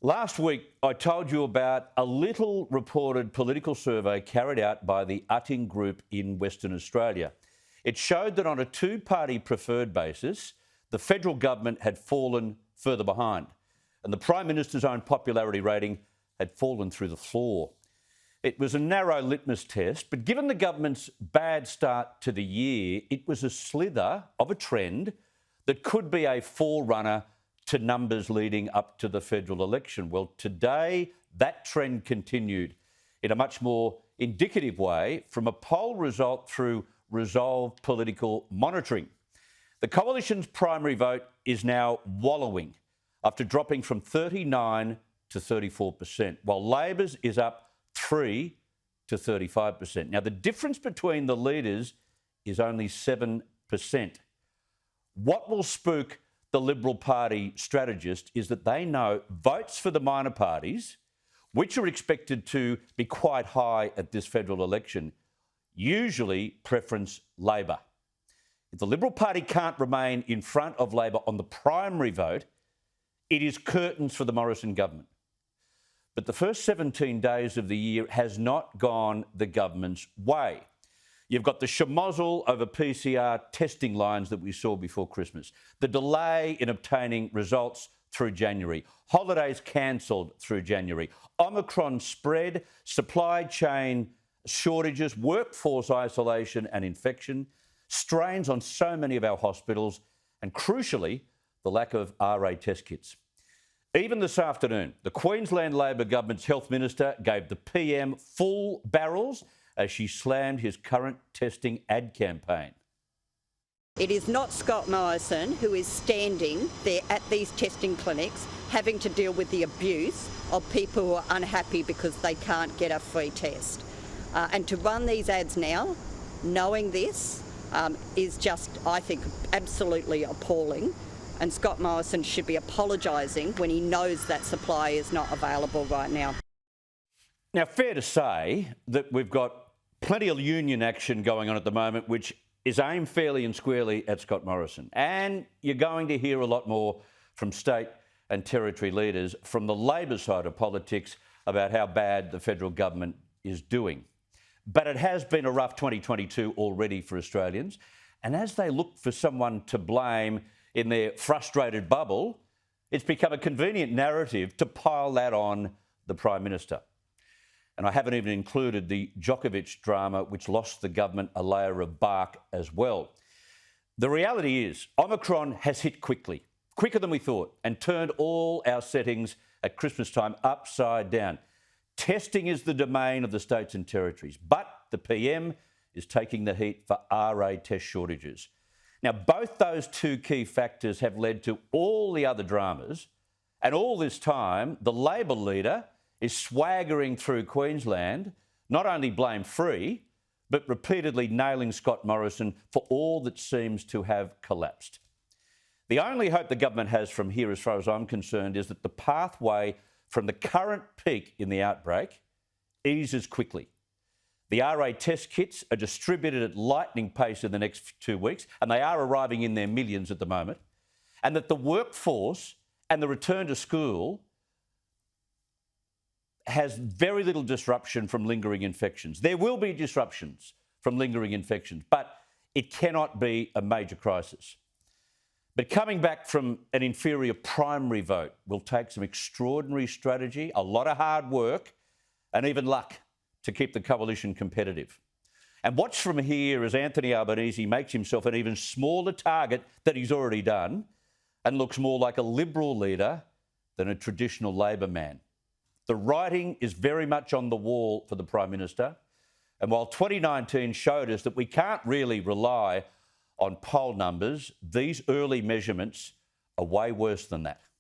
Last week, I told you about a little reported political survey carried out by the Utting Group in Western Australia. It showed that on a two-party preferred basis, the federal government had fallen further behind, and the Prime Minister's own popularity rating had fallen through the floor. It was a narrow litmus test, but given the government's bad start to the year, it was a slither of a trend that could be a forerunner to numbers leading up to the federal election. Well, today, that trend continued in a much more indicative way from a poll result through resolved political monitoring. The Coalition's primary vote is now wallowing after dropping from 39 to 34%, while Labor's is up 3 to 35%. Now, the difference between the leaders is only 7%. What will spook the Liberal Party strategist is that they know votes for the minor parties, which are expected to be quite high at this federal election, usually preference Labor. If the Liberal Party can't remain in front of Labor on the primary vote, it is curtains for the Morrison government. But the first 17 days of the year has not gone the government's way. You've got the shemozzle over PCR testing lines that we saw before Christmas, the delay in obtaining results through January, holidays cancelled through January, Omicron spread, supply chain shortages, workforce isolation and infection, strains on so many of our hospitals, and crucially, the lack of RA test kits. Even this afternoon, the Queensland Labor government's health minister gave the PM full barrels as she slammed his current testing ad campaign. It is not Scott Morrison who is standing there at these testing clinics having to deal with the abuse of people who are unhappy because they can't get a free test. And to run these ads now, knowing this, is just, I think, absolutely appalling. And Scott Morrison should be apologising when he knows that supply is not available right now. Now, fair to say that we've got plenty of union action going on at the moment, which is aimed fairly and squarely at Scott Morrison. And you're going to hear a lot more from state and territory leaders from the Labor side of politics about how bad the federal government is doing. But it has been a rough 2022 already for Australians. And as they look for someone to blame in their frustrated bubble, it's become a convenient narrative to pile that on the Prime Minister. And I haven't even included the Djokovic drama, which lost the government a layer of bark as well. The reality is, Omicron has hit quickly, quicker than we thought, and turned all our settings at Christmas time upside down. Testing is the domain of the states and territories, but the PM is taking the heat for RA test shortages. Now, both those two key factors have led to all the other dramas, and all this time, the Labor leader is swaggering through Queensland, not only blame-free, but repeatedly nailing Scott Morrison for all that seems to have collapsed. The only hope the government has from here, as far as I'm concerned, is that the pathway from the current peak in the outbreak eases quickly. The RA test kits are distributed at lightning pace in the next 2 weeks, and they are arriving in their millions at the moment, and that the workforce and the return to school has very little disruption from lingering infections. There will be disruptions from lingering infections, but it cannot be a major crisis. But coming back from an inferior primary vote will take some extraordinary strategy, a lot of hard work, and even luck to keep the coalition competitive. And watch from here as Anthony Albanese makes himself an even smaller target than he's already done and looks more like a Liberal leader than a traditional Labor man. The writing is very much on the wall for the Prime Minister. And while 2019 showed us that we can't really rely on poll numbers, these early measurements are way worse than that.